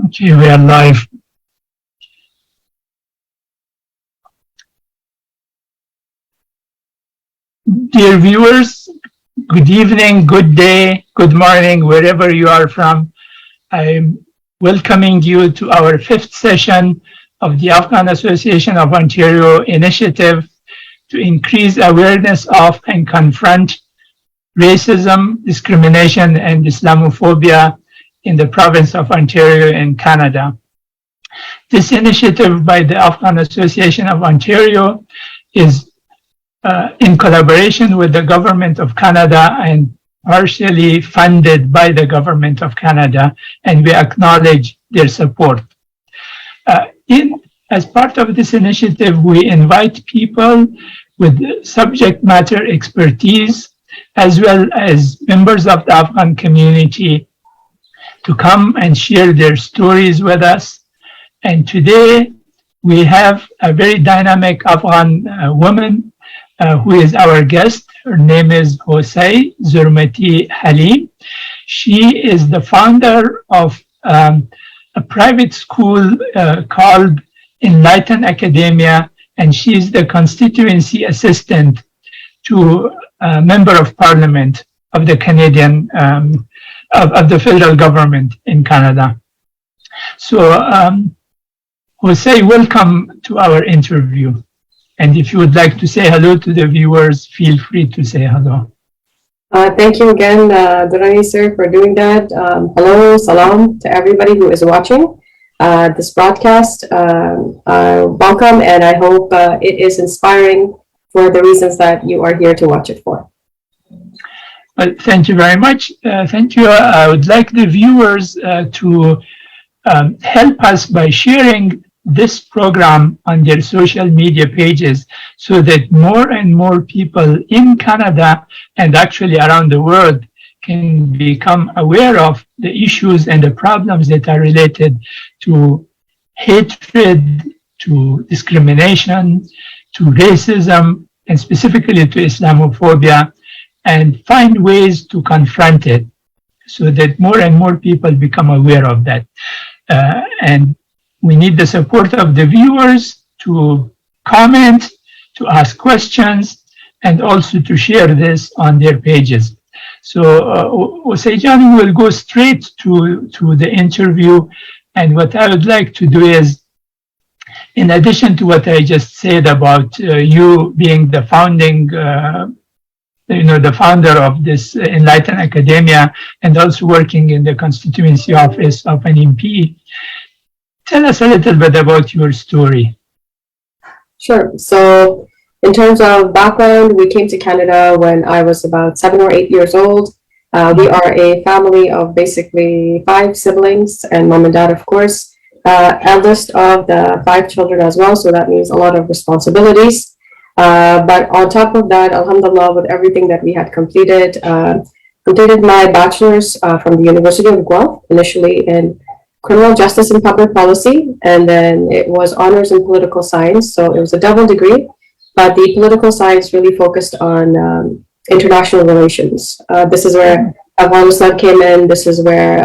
Okay, we are live. Dear viewers, good evening, good day, good morning, wherever you are from. I'm welcoming you to our fifth session of the Afghan Association of Ontario initiative to increase awareness of and confront racism, discrimination, and Islamophobia in the province of Ontario in Canada. This initiative by the Afghan Association of Ontario is in collaboration with the Government of Canada and partially funded by the Government of Canada, and we acknowledge their support. As part of this initiative, we invite people with subject matter expertise, as well as members of the Afghan community, to come and share their stories with us. And today, we have a very dynamic Afghan woman who is our guest. Her name is Hosai Zurmati Halim. She is the founder of a private school called Enlighten Academia, and she is the constituency assistant to a member of parliament of the Canadian, of the federal government in Canada. So, Hosai, welcome to our interview. And if you would like to say hello to the viewers, feel free to say hello. Thank you again, Durrani sir, for doing that. Hello, salam to everybody who is watching this broadcast. Welcome, and I hope it is inspiring for the reasons that you are here to watch it for. Well, thank you very much. Thank you. I would like the viewers to help us by sharing this program on their social media pages so that more and more people in Canada and actually around the world can become aware of the issues and the problems that are related to hatred, to discrimination, to racism, and specifically to Islamophobia, and find ways to confront it so that more and more people become aware of that. And we need the support of the viewers to comment, to ask questions, and also to share this on their pages. So, Hosai will go straight to the interview. And what I would like to do is, in addition to what I just said about you being the founding, the founder of this Enlighten Academia and also working in the constituency office of an MP, tell us a little bit about your story. Sure. So in terms of background, we came to Canada when I was about 7 or 8 years old. We are a family of basically 5 siblings and mom and dad, of course. Eldest of the 5 children as well. So that means a lot of responsibilities. But on top of that, alhamdulillah, with everything that we had completed my bachelor's from the University of Guelph, initially in criminal justice and public policy, and then it was honors in political science. So it was a double degree, but the political science really focused on international relations. This is where Afghanistan came in. This is where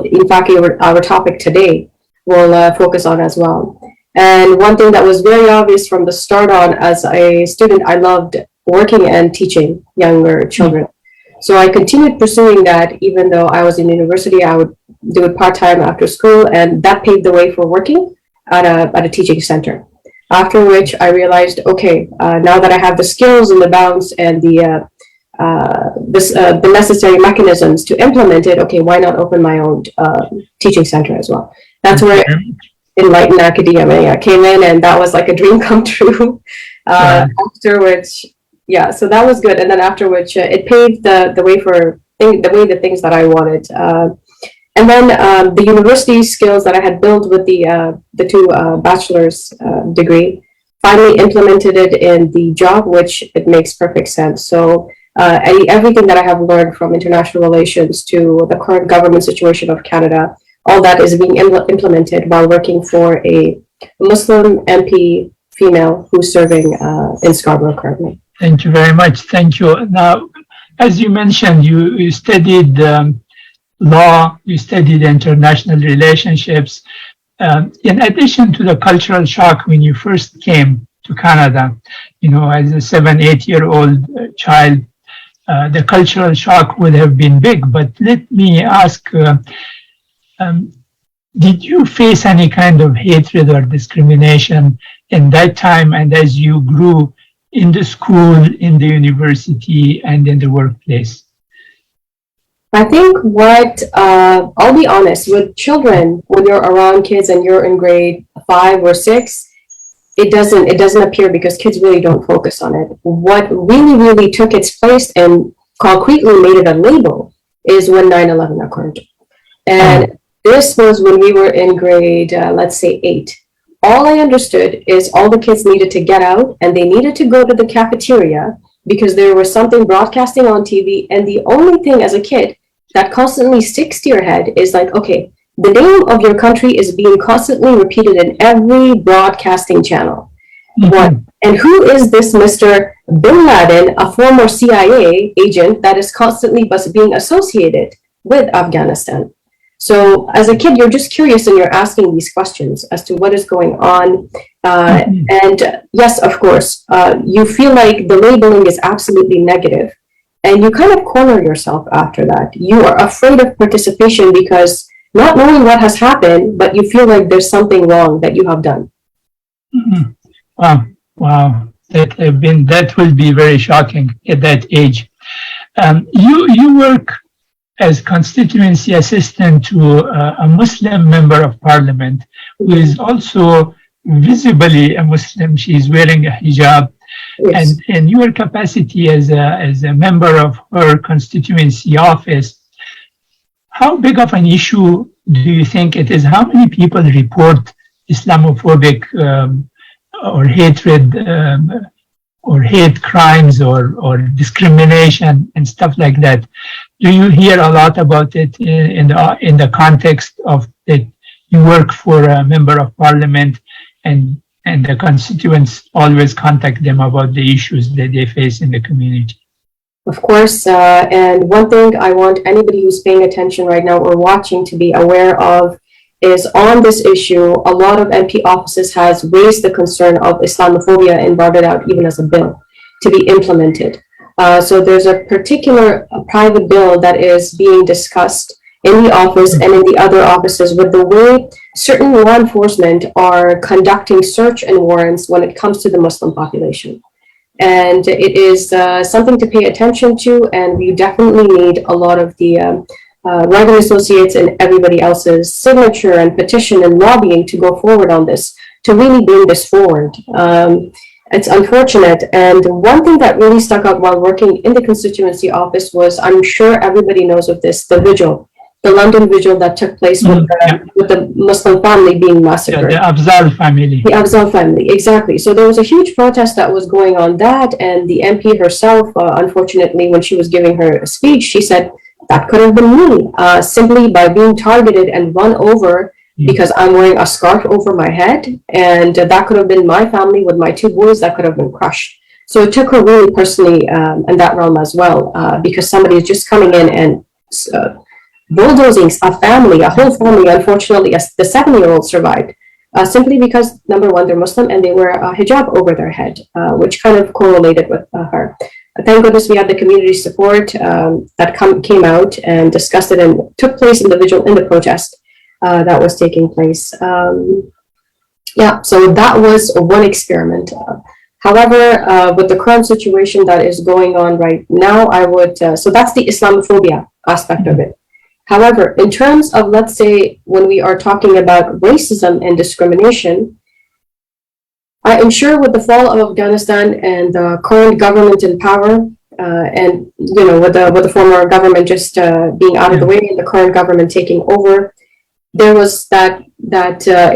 in fact, our topic today will focus on as well. And one thing that was very obvious from the start on, as a student, I loved working and teaching younger children. So I continued pursuing that. Even though I was in university, I would do it part-time after school, and that paved the way for working at a teaching center. After which I realized, okay, now that I have the skills and the balance and the necessary mechanisms to implement it, okay, why not open my own teaching center as well? That's where Enlighten Academia came in, and that was like a dream come true. After which, yeah, so that was good. And then after which, it paved the way for the things that I wanted. And then the university skills that I had built with the 2 bachelor's degree, finally implemented it in the job, which it makes perfect sense. So everything that I have learned from international relations to the current government situation of Canada, all that is being implemented while working for a Muslim MP female who's serving in Scarborough currently. Thank you very much. Thank you. Now, as you mentioned, you studied law, you studied international relationships. In addition to the cultural shock when you first came to Canada, as a 7, 8-year-old child, the cultural shock would have been big. But let me ask, did you face any kind of hatred or discrimination in that time and as you grew in the school, in the university, and in the workplace? I think I'll be honest, with children, when you're around kids and you're in grade 5 or 6, it doesn't appear because kids really don't focus on it. What really took its place and concretely made it a label is when 9/11 occurred. And this was when we were in grade, let's say 8. All I understood is all the kids needed to get out and they needed to go to the cafeteria because there was something broadcasting on TV. And the only thing as a kid that constantly sticks to your head is like, okay, the name of your country is being constantly repeated in every broadcasting channel. Mm-hmm. And who is this Mr. Bin Laden, a former CIA agent that is constantly being associated with Afghanistan? So as a kid, you're just curious and you're asking these questions as to what is going on. And yes, of course, you feel like the labeling is absolutely negative. And you kind of corner yourself after that. You are afraid of participation because not knowing what has happened, but you feel like there's something wrong that you have done. Mm-hmm. Wow. That will be very shocking at that age. You work as constituency assistant to a Muslim member of parliament who is also visibly a Muslim. She's wearing a hijab. Yes. And in your capacity as a member of her constituency office, how big of an issue do you think it is? How many people report Islamophobic or hatred or hate crimes or discrimination and stuff like that? Do you hear a lot about it in the context of that you work for a member of parliament and the constituents always contact them about the issues that they face in the community? Of course, and one thing I want anybody who's paying attention right now or watching to be aware of is on this issue, a lot of MP offices has raised the concern of Islamophobia and brought it out even as a bill to be implemented. So there's a particular private bill that is being discussed in the office and in the other offices with the way certain law enforcement are conducting search and warrants when it comes to the Muslim population. And it is something to pay attention to, and we definitely need a lot of the writing associates and everybody else's signature and petition and lobbying to go forward on this, to really bring this forward. It's unfortunate. And one thing that really stuck out while working in the constituency office was, I'm sure everybody knows of this, the vigil, the London vigil that took place with the Muslim family being massacred. Yeah, the Afzal family. The Afzal family, exactly. So there was a huge protest that was going on that, and the MP herself, unfortunately, when she was giving her speech, she said, that could have been me, simply by being targeted and run over because I'm wearing a scarf over my head, and that could have been my family with my 2 boys that could have been crushed. So it took her really personally in that realm as well, because somebody is just coming in and bulldozing a whole family. Unfortunately, the 7-year-old survived, simply because, number one, they're Muslim and they wear a hijab over their head, which kind of correlated with her. Thank goodness we had the community support that came out and discussed it and took place in the vigil, in the protest that was taking place. So that was one experiment. However, with the current situation that is going on right now, I would, so that's the Islamophobia aspect of it. However, in terms of, let's say, when we are talking about racism and discrimination, I am sure with the fall of Afghanistan and the current government in power, and with the former government just being out of the way and the current government taking over, there was that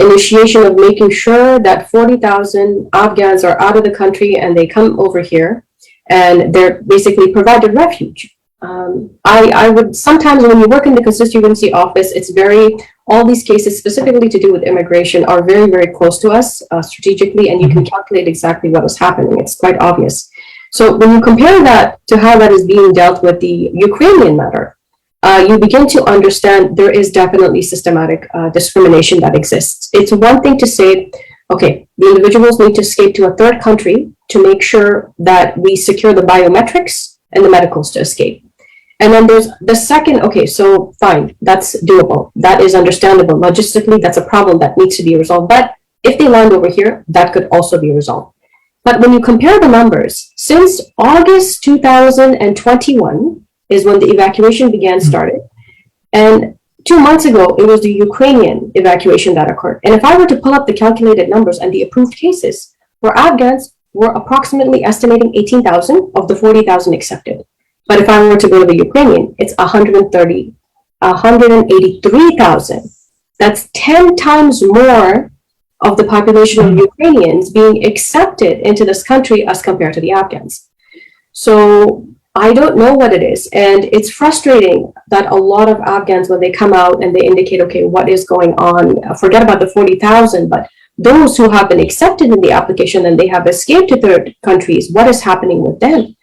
initiation of making sure that 40,000 Afghans are out of the country and they come over here, and they're basically provided refuge. I would sometimes, when you work in the constituency office, all these cases specifically to do with immigration are very, very close to us strategically, and you can calculate exactly what is happening. It's quite obvious. So when you compare that to how that is being dealt with the Ukrainian matter, you begin to understand there is definitely systematic discrimination that exists. It's one thing to say, okay, the individuals need to escape to a third country to make sure that we secure the biometrics and the medicals to escape. And then there's the second, okay, so fine, that's doable. That is understandable. Logistically, that's a problem that needs to be resolved. But if they land over here, that could also be resolved. But when you compare the numbers, since August 2021 is when the evacuation started. And 2 months ago, it was the Ukrainian evacuation that occurred. And if I were to pull up the calculated numbers and the approved cases, for Afghans, we're approximately estimating 18,000 of the 40,000 accepted. But if I were to go to the Ukrainian, it's 183,000. That's 10 times more of the population of Ukrainians being accepted into this country as compared to the Afghans. So I don't know what it is. And it's frustrating that a lot of Afghans, when they come out and they indicate, okay, what is going on? Forget about the 40,000, but those who have been accepted in the application and they have escaped to third countries, what is happening with them?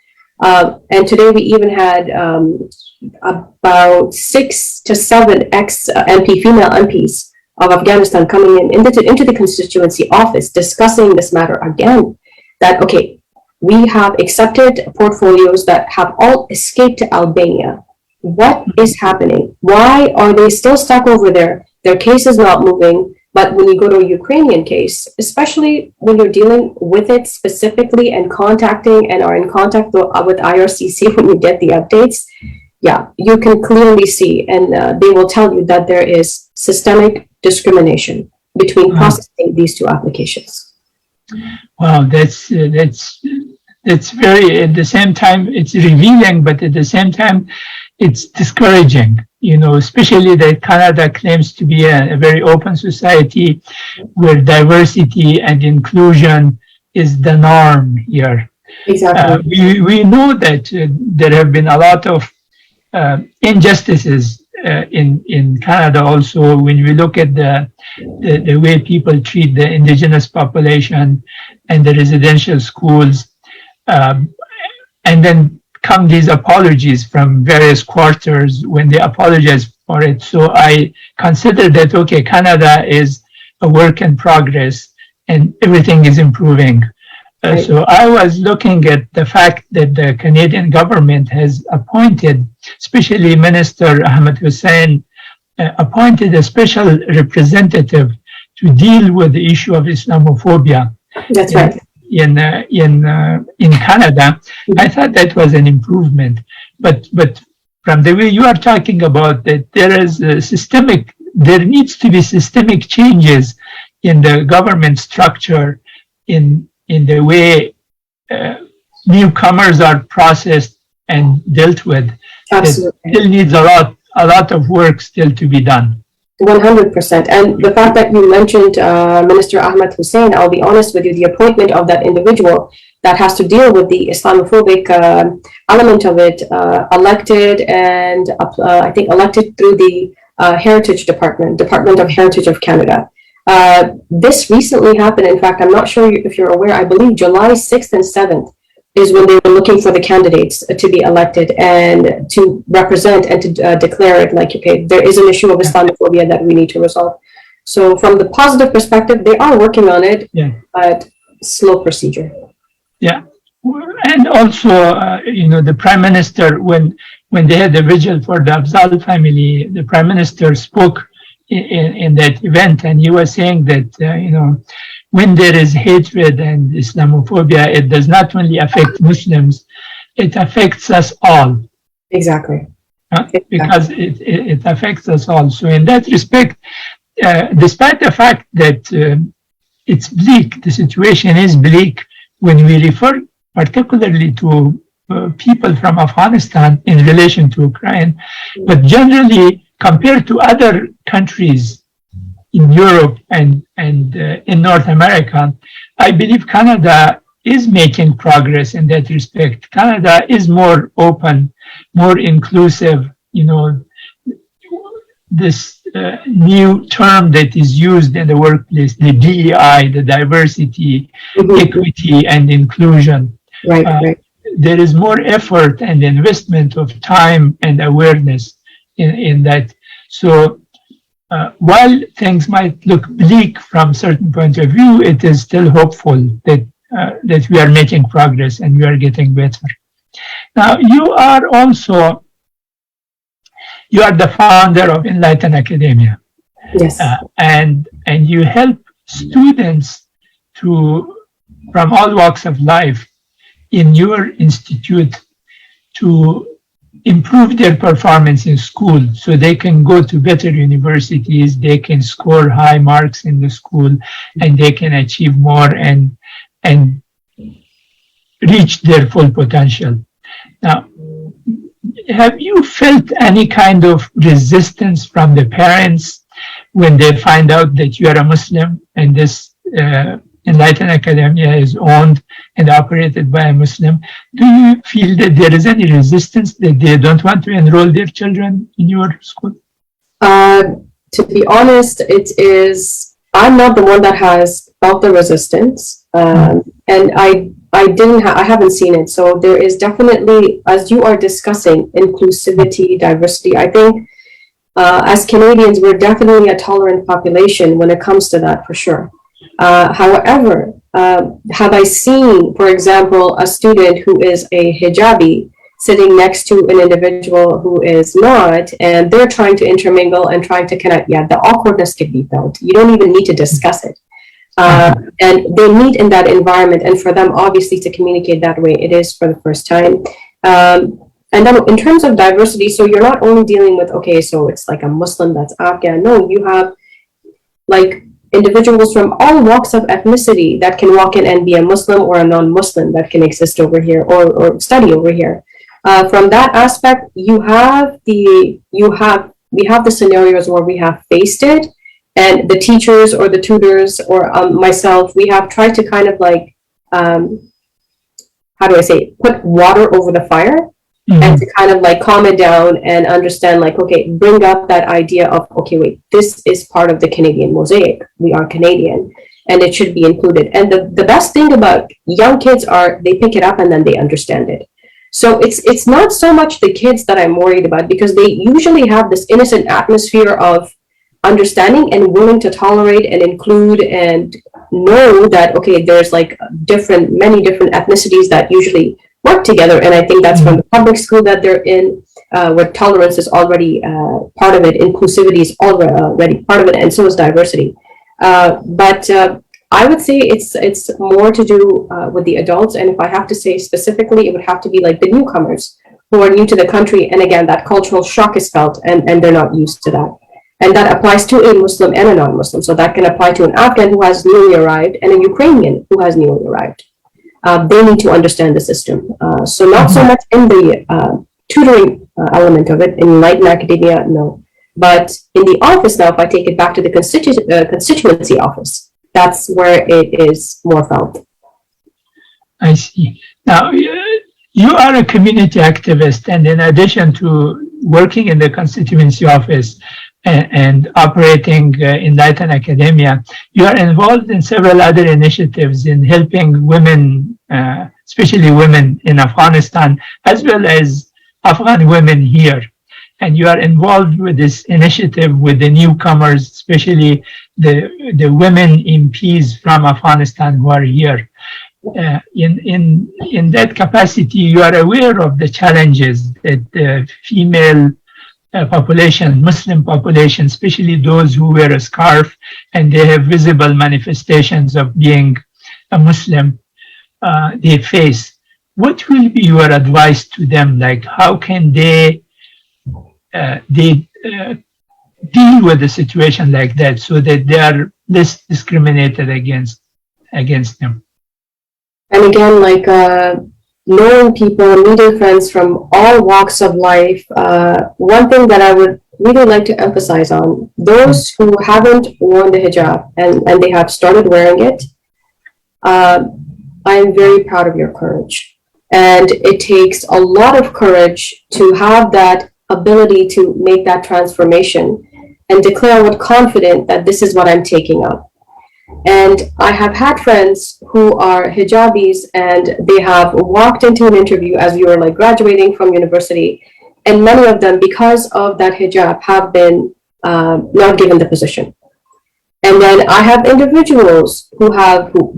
And today we even had about 6 to 7 ex-MP, female MPs of Afghanistan coming into the constituency office discussing this matter again, that, okay, we have accepted portfolios that have all escaped to Albania. What is happening? Why are they still stuck over there? Their case is not moving. But when you go to a Ukrainian case, especially when you're dealing with it specifically and contacting and are in contact with IRCC when you get the updates, yeah, you can clearly see, and they will tell you that there is systemic discrimination between processing these two applications. Wow, that's very, at the same time, it's revealing, but at the same time, it's discouraging, especially that Canada claims to be a very open society where diversity and inclusion is the norm here. Exactly. We know that there have been a lot of injustices in Canada also when we look at the way people treat the Indigenous population and the residential schools. And then come these apologies from various quarters when they apologize for it. So I consider that, okay, Canada is a work in progress and everything is improving. Right. So I was looking at the fact that the Canadian government has appointed, especially Minister Ahmed Hussein, appointed a special representative to deal with the issue of Islamophobia. That's right. In Canada, I thought that was an improvement. But from the way you are talking about that, there needs to be systemic changes in the government structure, in the way newcomers are processed and dealt with. Absolutely. It still needs a lot of work still to be done. 100%. And the fact that you mentioned Minister Ahmed Hussein, I'll be honest with you, the appointment of that individual that has to deal with the Islamophobic element of it, elected through the Heritage Department of Heritage of Canada. This recently happened. In fact, I'm not sure if you're aware, I believe July 6th and 7th is when they were looking for the candidates to be elected and to represent and to declare it like, okay, there is an issue of Islamophobia that we need to resolve. So from the positive perspective, they are working on it, but slow procedure. Yeah. And also, the Prime Minister, when they had the vigil for the Afzal family, the Prime Minister spoke in that event, and he was saying that, when there is hatred and Islamophobia, it does not only affect Muslims, it affects us all. Exactly. Because it affects us all. So in that respect, despite the fact that it's bleak, the situation is bleak, when we refer particularly to people from Afghanistan in relation to Ukraine, but generally compared to other countries in Europe and in North America, I believe Canada is making progress in that respect. Canada is more open, more inclusive. This new term that is used in the workplace, the DEI, the diversity, equity, and inclusion. Right. There is more effort and investment of time and awareness in that. So while things might look bleak from certain point of view, it is still hopeful that that we are making progress and we are getting better. Now, you are the founder of Enlighten Academia. Yes. And you help students from all walks of life in your institute to improve their performance in school so they can go to better universities, they can score high marks in the school, and they can achieve more and reach their full potential. Now, have you felt any kind of resistance from the parents when they find out that you are a Muslim and this Enlighten Academia is owned and operated by a Muslim? Do you feel that there is any resistance that they don't want to enroll their children in your school? To be honest, I'm not the one that has felt the resistance, and I haven't seen it. So there is definitely, as you are discussing, inclusivity, diversity. I think as Canadians, we're definitely a tolerant population when it comes to that, for sure. However, have I seen, for example, a student who is a hijabi sitting next to an individual who is not, and they're trying to intermingle and trying to connect? Yeah, the awkwardness can be felt. You don't even need to discuss it. And they meet in that environment, and for them, obviously, to communicate that way, it is for the first time. And then in terms of diversity, so you're not only dealing with, okay, so it's like a Muslim that's Afghan. No, you have like individuals from all walks of ethnicity that can walk in and be a Muslim or a non-Muslim that can exist over here or study over here. From that aspect, we have the scenarios where we have faced it, and the teachers or the tutors or myself, we have tried to kind of like, put water over the fire. Mm-hmm. And to kind of like calm it down and understand, like, okay, bring up that idea of, okay, wait, this is part of the Canadian mosaic. We are Canadian and it should be included. And the best thing about young kids are they pick it up and then they understand it. So it's not so much the kids that I'm worried about, because they usually have this innocent atmosphere of understanding and willing to tolerate and include and know that, okay, there's like many different ethnicities that usually work together. And I think that's from the public school that they're in, where tolerance is already part of it, inclusivity is already part of it, and so is diversity. But I would say it's more to do with the adults. And if I have to say specifically, it would have to be like the newcomers who are new to the country. And again, that cultural shock is felt and they're not used to that. And that applies to a Muslim and a non-Muslim. So that can apply to an Afghan who has newly arrived and a Ukrainian who has newly arrived. They need to understand the system. So not so much in the tutoring element of it, in Enlighten Academia, no. But in the office now, if I take it back to the constituency office, that's where it is more felt. I see. Now, you are a community activist, and in addition to working in the constituency office and operating Enlighten Academia, you are involved in several other initiatives in helping women, especially women in Afghanistan, as well as Afghan women here. And you are involved with this initiative with the newcomers, especially the women MPs from Afghanistan who are here. In that capacity, you are aware of the challenges that the female population, Muslim population, especially those who wear a scarf and they have visible manifestations of being a Muslim, they face. What will be your advice to them? Like, how can they deal with a situation like that so that they are less discriminated against them? And again, like knowing people, meeting friends from all walks of life, one thing that I would really like to emphasize on, those who haven't worn the hijab and they have started wearing it, I am very proud of your courage. And it takes a lot of courage to have that ability to make that transformation and declare with confidence that this is what I'm taking up. And I have had friends who are hijabis and they have walked into an interview as we were like graduating from university, and many of them, because of that hijab, have been not given the position. And then I have individuals who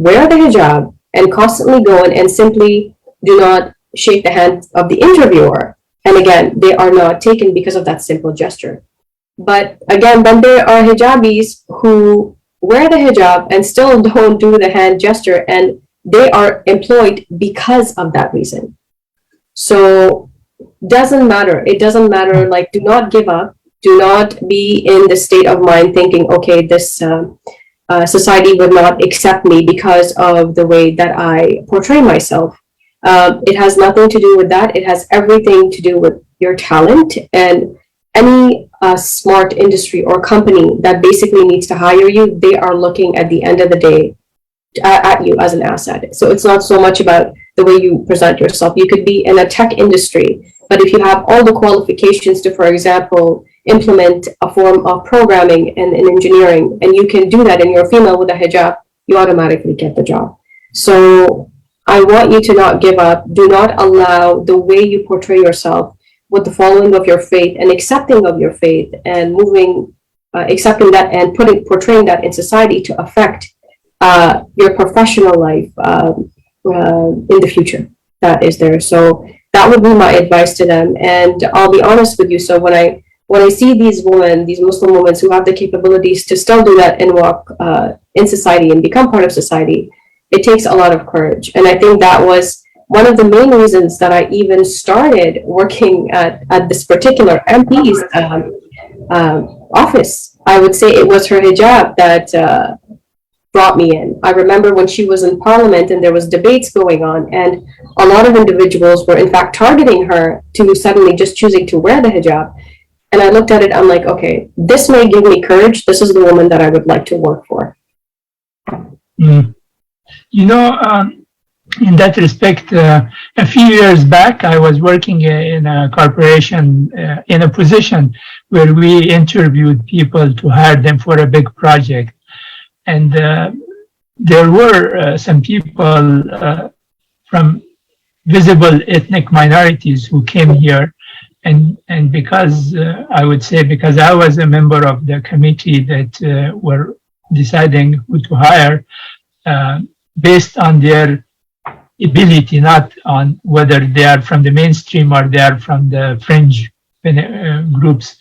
wear the hijab and constantly go in and simply do not shake the hand of the interviewer. And again, they are not taken because of that simple gesture. But again, then there are hijabis who wear the hijab and still don't do the hand gesture, and they are employed because of that reason. So doesn't matter. It doesn't matter. Like, do not give up. Do not be in the state of mind thinking, okay, this society would not accept me because of the way that I portray myself. It has nothing to do with that. It has everything to do with your talent, and any smart industry or company that basically needs to hire you, they are looking at the end of the day at you as an asset. So it's not so much about the way you present yourself. You could be in a tech industry, but if you have all the qualifications to, for example, implement a form of programming and engineering, and you can do that and you're a female with a hijab, you automatically get the job. So I want you to not give up. Do not allow the way you portray yourself with the following of your faith and accepting of your faith and accepting that and portraying that in society to affect your professional life in the future that is there. So that would be my advice to them. And I'll be honest with you. So when I see these women, these Muslim women who have the capabilities to still do that and walk in society and become part of society, it takes a lot of courage. And I think that was one of the main reasons that I even started working at this particular MP's office. I would say it was her hijab that brought me in. I remember when she was in Parliament and there was debates going on, and a lot of individuals were in fact targeting her to suddenly just choosing to wear the hijab. And I looked at it, I'm like, okay, this may give me courage. This is the woman that I would like to work for. Mm. You know, in that respect, a few years back, I was working in a corporation in a position where we interviewed people to hire them for a big project. And there were some people from visible ethnic minorities who came here. And because I would say, because I was a member of the committee that were deciding who to hire based on their ability, not on whether they are from the mainstream or they are from the fringe groups.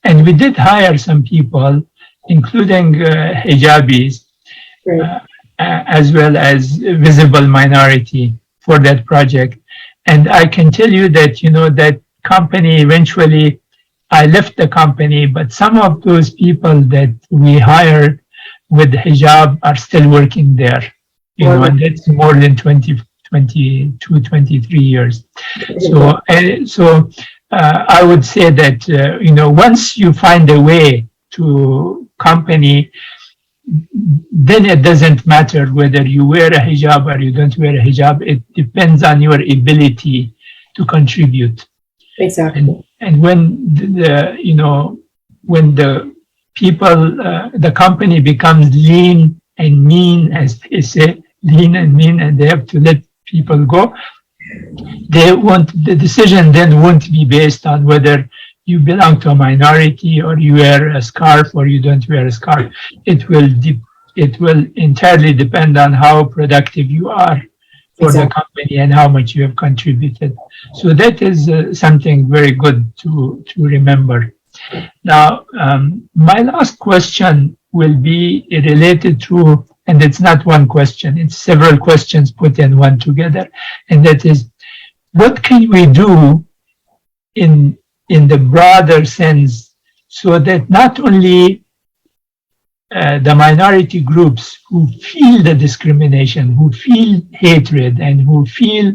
And we did hire some people, including hijabis, as well as visible minority for that project. And I can tell you that, you know, that company eventually, I left the company, but some of those people that we hired with hijab are still working there, you know, and that's more than 22, 23 years. So I would say that, you know, once you find a way to company, then it doesn't matter whether you wear a hijab or you don't wear a hijab. It depends on your ability to contribute. Exactly. And when when the people, the company becomes lean and mean, as they say, lean and mean, and they have to let people go, the decision then won't be based on whether you belong to a minority or you wear a scarf or you don't wear a scarf. It will entirely depend on how productive you are for the company and how much you have contributed. So that is something very good to remember. Now, my last question will be related to, and it's not one question, it's several questions put in one together, and that is, what can we do in the broader sense so that not only the minority groups who feel the discrimination, who feel hatred, and who feel,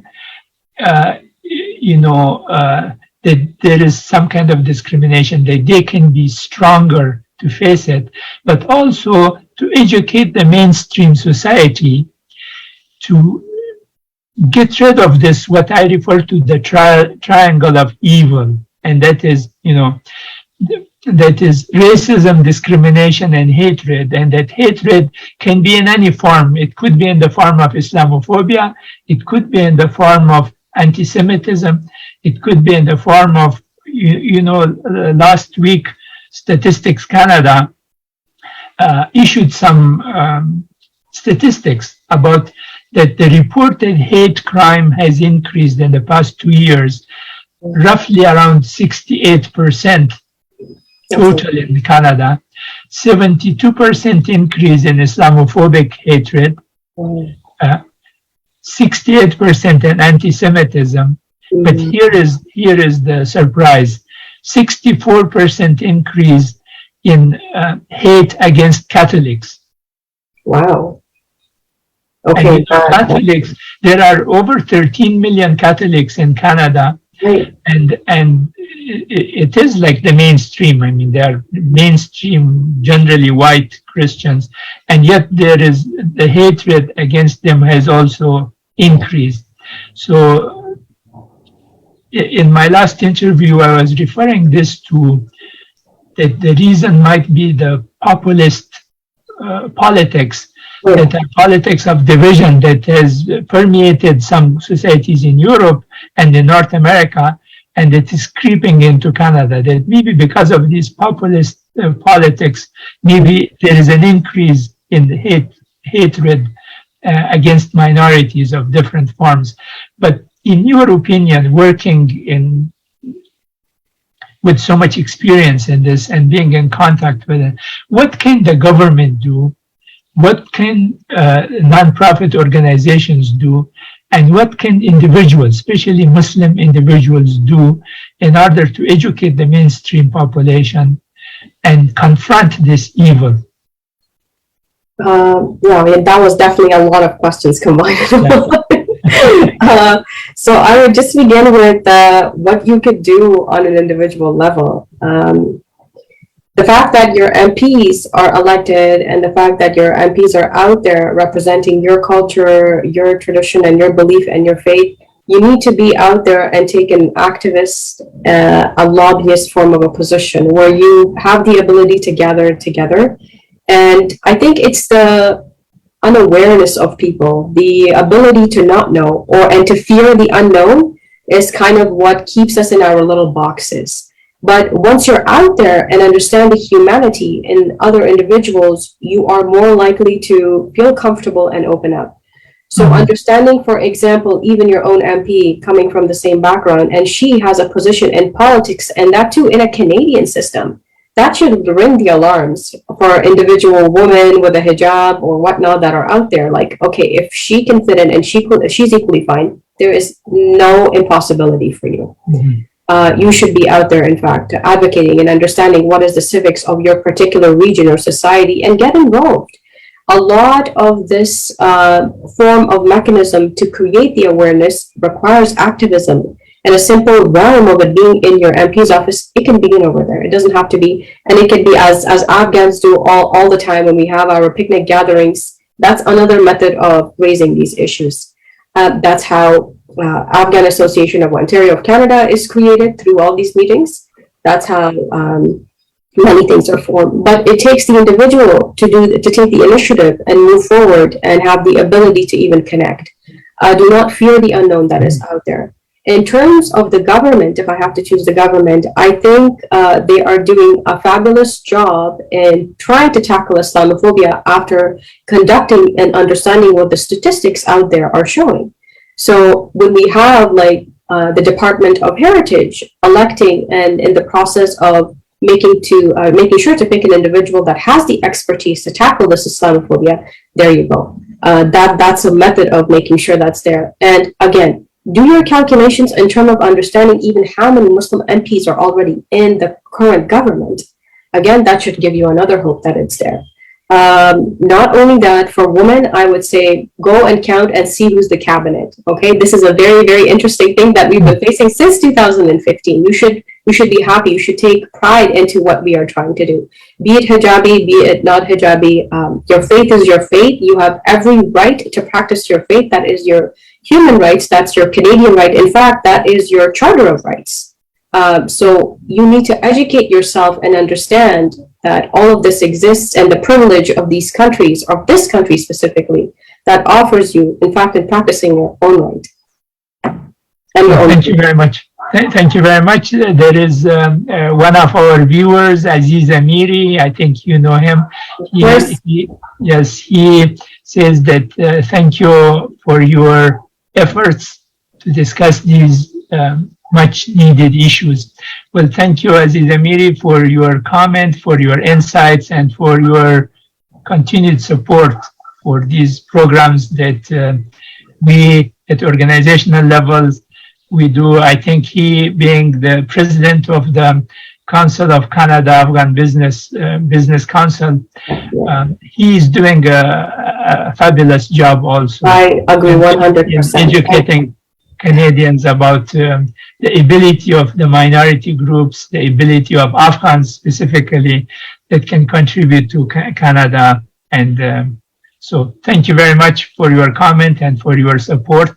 that there is some kind of discrimination, that they can be stronger to face it, but also to educate the mainstream society to get rid of this, what I refer to the triangle of evil, and that is, that is racism, discrimination, and hatred. And that hatred can be in any form. It could be in the form of Islamophobia. It could be in the form of anti-Semitism. It could be in the form of, last week, Statistics Canada issued some statistics about that the reported hate crime has increased in the past 2 years, roughly around 68% total in Canada, 72% increase in Islamophobic hatred, 68% in anti-Semitism. But here is the surprise: 64% increase in hate against Catholics. Wow. Okay. And Catholics, there are over 13 million Catholics in Canada, right. and it is like the mainstream. I mean, they are mainstream, generally white Christians, and yet there is the hatred against them has also increased. So, in my last interview, I was referring this to that the reason might be the populist politics, that the politics of division that has permeated some societies in Europe and in North America, and it is creeping into Canada. That maybe because of these populist politics, maybe there is an increase in the hatred against minorities of different forms. But in your opinion, working with so much experience in this and being in contact with it, what can the government do? What can nonprofit organizations do? And what can individuals, especially Muslim individuals, do in order to educate the mainstream population and confront this evil? That was definitely a lot of questions combined. So I would just begin with what you could do on an individual level. The fact that your MPs are elected and the fact that your MPs are out there representing your culture, your tradition, and your belief and your faith, you need to be out there and take an activist, a lobbyist form of a position where you have the ability to gather together. And I think it's the unawareness of people, the ability to not know and to fear the unknown is kind of what keeps us in our little boxes. But once you're out there and understand the humanity in other individuals, you are more likely to feel comfortable and open up. So understanding, for example, even your own MP coming from the same background, and she has a position in politics, and that too in a Canadian system, that should ring the alarms for individual women with a hijab or whatnot that are out there. Like, okay, if she can fit in and she's equally fine, there is no impossibility for you. You should be out there, in fact, advocating and understanding what is the civics of your particular region or society and get involved. A lot of this form of mechanism to create the awareness requires activism. And a simple realm of it being in your MP's office, it can begin over there. It doesn't have to be, and it can be as Afghans do all the time when we have our picnic gatherings. That's another method of raising these issues. That's how Afghan Association of Ontario of Canada is created through all these meetings. That's how many things are formed. But it takes the individual to take the initiative and move forward and have the ability to even connect. Do not fear the unknown that is out there. In terms of the government, if I have to choose the government, I think they are doing a fabulous job in trying to tackle Islamophobia after conducting and understanding what the statistics out there are showing. So when we have like the Department of Heritage electing and in the process of making sure to pick an individual that has the expertise to tackle this Islamophobia, there you go. That's a method of making sure that's there. And again, do your calculations in terms of understanding even how many Muslim MPs are already in the current government. Again, that should give you another hope that it's there. Not only that, for women, I would say go and count and see who's the cabinet. Okay, this is a very, very interesting thing that we've been facing since 2015. You should be happy. You should take pride into what we are trying to do. Be it hijabi, be it not hijabi. Your faith is your faith. You have every right to practice your faith. That is your human rights. That's your Canadian right. In fact, that is your Charter of Rights. So you need to educate yourself and understand that all of this exists and the privilege of these countries, or this country specifically, that offers you, in fact, in practicing your own right. Thank you very much. Thank you very much. There is one of our viewers, Aziz Amiri. I think you know him. Yes, he says that thank you for your efforts to discuss these much needed issues. Well, thank you, Aziz Amiri, for your comment, for your insights, and for your continued support for these programs that we at organizational levels we do. I think he, being the president of the Council of Canada Afghan Business Council, he is doing a fabulous job also. I agree 100%. In educating Canadians about the ability of the minority groups, the ability of Afghans specifically that can contribute to Canada. And so thank you very much for your comment and for your support.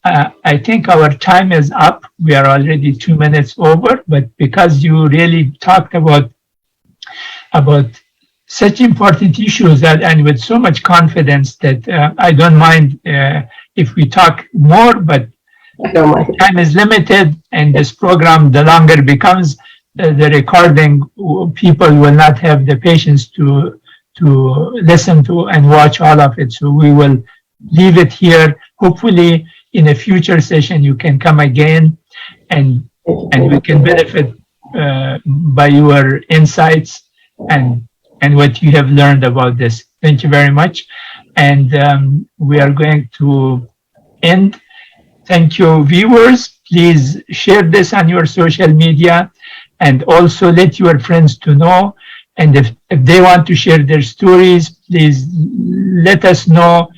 I think our time is up. We are already 2 minutes over, but because you really talked about such important issues and with so much confidence that I don't mind if we talk more, but time is limited, and this program, the longer it becomes, the recording, people will not have the patience to listen to and watch all of it. So we will leave it here. Hopefully, in a future session, you can come again, and we can benefit by your insights and what you have learned about this. Thank you very much, and we are going to end. Thank you, viewers. Please share this on your social media, and also let your friends to know. And if they want to share their stories, please let us know.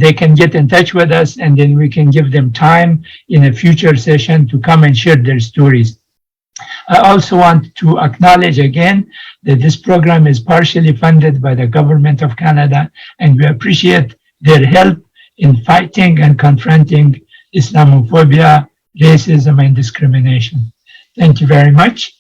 They can get in touch with us, and then we can give them time in a future session to come and share their stories. I also want to acknowledge again that this program is partially funded by the Government of Canada, and we appreciate their help in fighting and confronting Islamophobia, racism, and discrimination. Thank you very much.